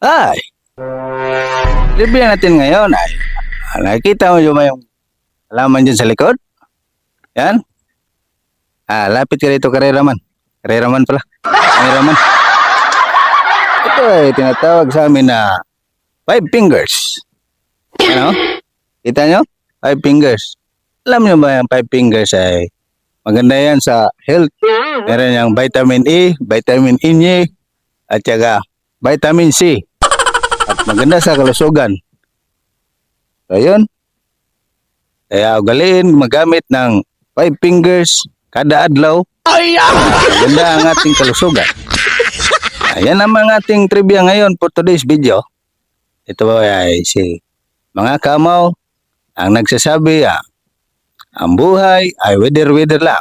Ay, trivia natin ngayon ay nakikita mo yung may halaman dyan sa likod? Yan. Lapit ka rito, Kareraman. Kareraman pala. Kareraman. Ito ay tinatawag sa amin na five fingers. Ano? Kita nyo? Five fingers. Alam nyo ba yung five fingers ay maganda yan sa health. Meron yung vitamin E, vitamin E, at saka vitamin C. At maganda sa kalusugan. So, yun. Kaya ugaliin magamit ng five fingers kada adlaw. Maganda ang ating kalusugan. Ayan ang mga ating trivia ngayon for today's video. Ito ay si mga kamaw ang nagsasabi ang buhay ay wither-wither lang.